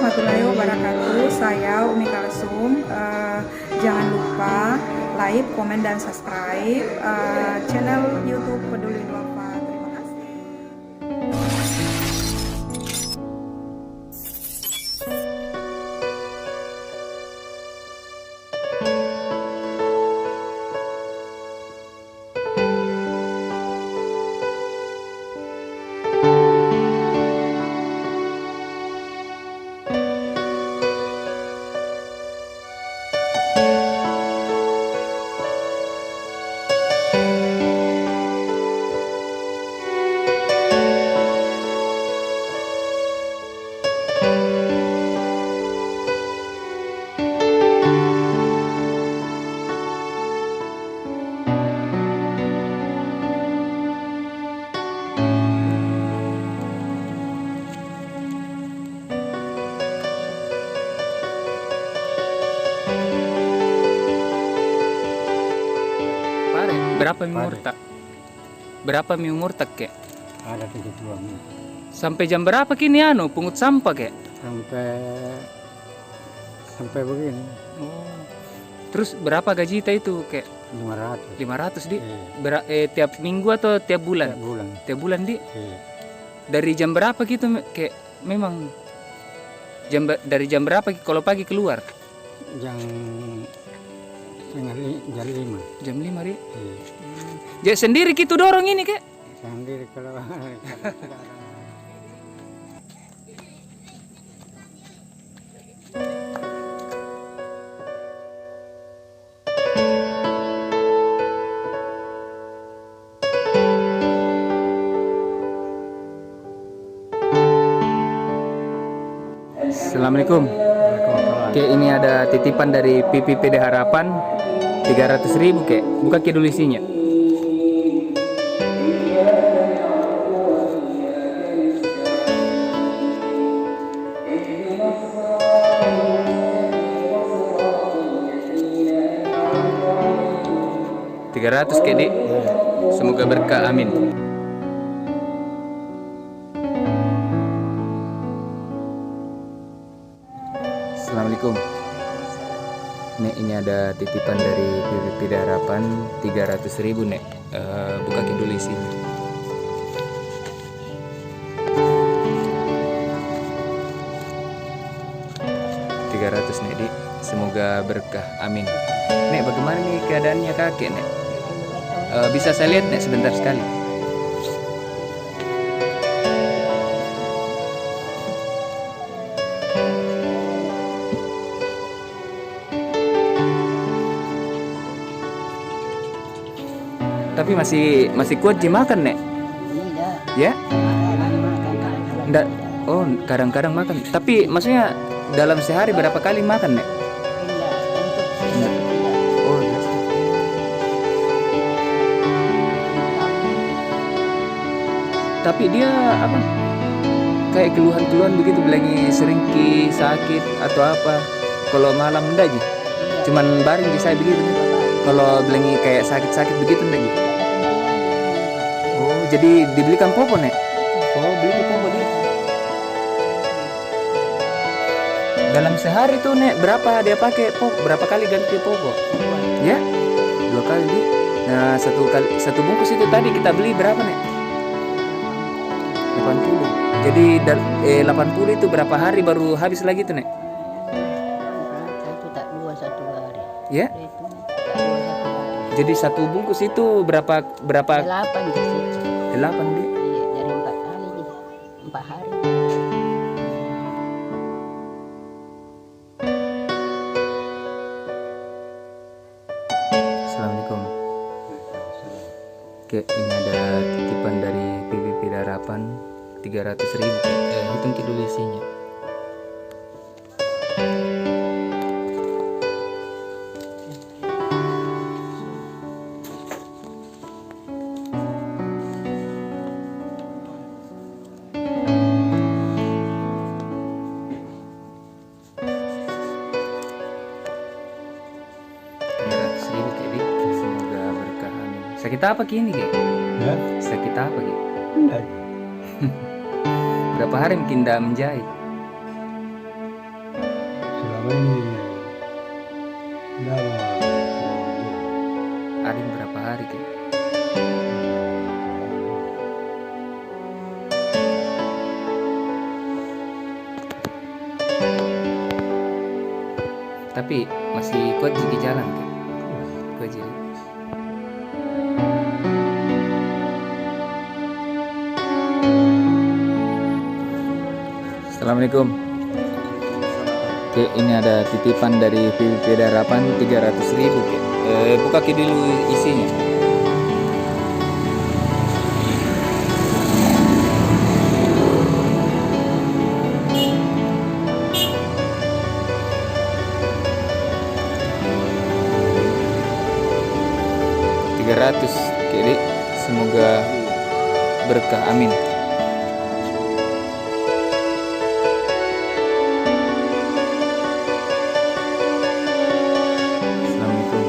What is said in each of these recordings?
warahmatullahi wabarakatuh. Saya Umi Kalsum. Jangan lupa like, komen, dan subscribe channel YouTube Peduli Duafa. Terima kasih. Berapa mi umur tak? Berapa mi umur tak kek? Ada 72 menit. Sampai jam berapa kini pungut sampah kek? Sampai begini. Oh. Terus berapa gaji itu kek? 500. 500 di? Iya. Tiap minggu atau tiap bulan? Tiap bulan. Tiap bulan di? Iya. Dari jam berapa gitu kek? Memang dari jam berapa kalau pagi keluar? Jam 5. Jam 5 di? Iya. Jadi sendiri gitu dorong ini kek? Sendiri kalau Assalamualaikum. Oke, ini ada titipan dari PPPD Harapan 300.000 kek. Buka ke dulu isinya. Rp300 kek, Dik. Semoga berkah, amin. Assalamualaikum. Nek, ini ada titipan dari PPPD Harapan 300.000 Nek. Buka dulu isinya. Rp300 Nek, Dik. Semoga berkah, amin. Nek, bagaimana nih keadaannya kakek Nek? Bisa saya lihat Nek sebentar sekali? Tapi masih kuat dimakan Nek? Tidak. Ya? Kadang-kadang Nggak. Oh, kadang-kadang makan. Tapi maksudnya dalam sehari berapa kali makan Nek? tidak. Untuk Tidak. tidak. Oh, biasa. Tapi dia apa? Kayak keluhan-keluhan begitu, bilangnya sering sakit atau apa? Kalau malam enggak ji? Cuman baring di saya begitu. Kalau bilangnya kayak sakit-sakit begitu enggak ji? Oh, jadi dibelikan popon ya? Oh, beli popon dia. Dalam sehari tuh Nek berapa dia pakai popok? Berapa kali ganti popok? Ya? 2 kali. Nah, satu bungkus itu tadi kita beli berapa Nek? 80. Jadi 80 itu berapa hari baru habis lagi tuh Nek? Itu tak 2 1 hari. Ya? Itu tak 2 1 hari. Jadi satu bungkus itu berapa? 8 di situ. 8 Dik. Iya, dari 4 kali gitu. 4 hari. Assalamualaikum. Oke, ini ada titipan dari PPPD Harapan 300.000. Hitung dulu isinya. Semoga berkah, amin. Sakit apa kini Kek? Ya? Sakit apa Kek? Enggak. Berapa hari mungkin tidak menjahit? Apa ini? Berapa? Ada yang berapa hari Ki? Tapi masih kuat jadi jalan Ki? Kuat jadi. Assalamualaikum. Oke, ini ada titipan dari PPP Darapan 300.000 Ki. Buka Ki dulu isinya. Jadi semoga berkah, amin. Assalamualaikum.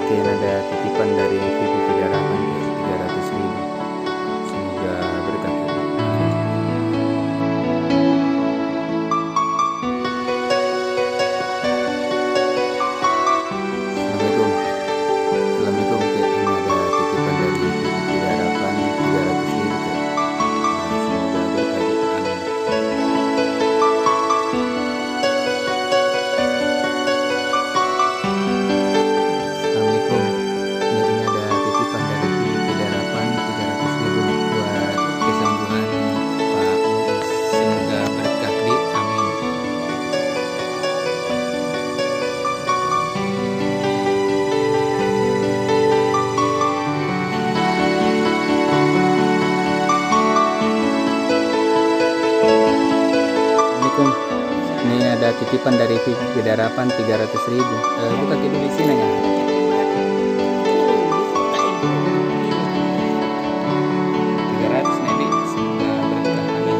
Oke, ada titipan dari PPP Darapan 300.000. Semoga berkah. Assalamualaikum. Assalamualaikum. Oke, ini ada titipan dari PPP Darapan 300.000. Semoga berkah, amin. Assalamualaikum. Ini ada titipan dari PPP Darapan 300.000 buat kesembuhan Pak Muis. Semoga berkah di, amin. Assalamualaikum. Ini ada titipan dari PPP Darapan 300.000. Buka dulu di sini ya. 300 nih, Bi. Semoga berkah, amin.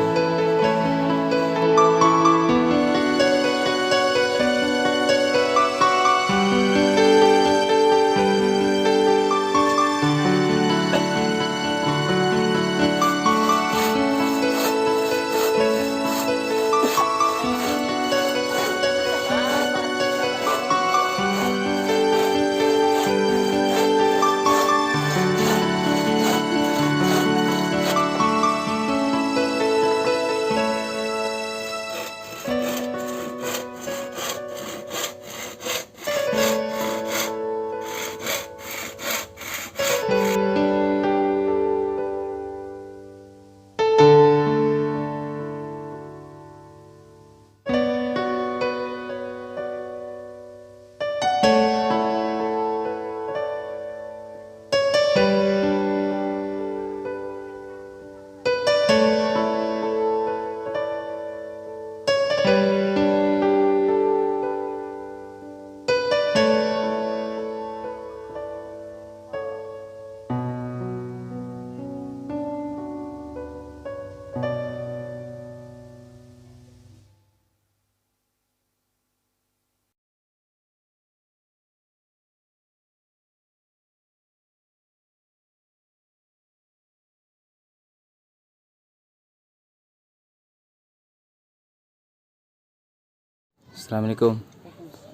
Assalamualaikum.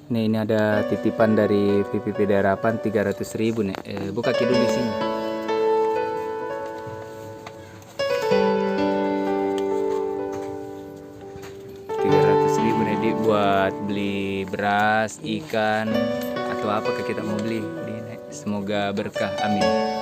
Ini ada titipan dari PPP Darapan 300.000 nih. Buka dulu di sini. Nih buat beli beras, ikan, atau apa kita mau beli. Semoga berkah, amin.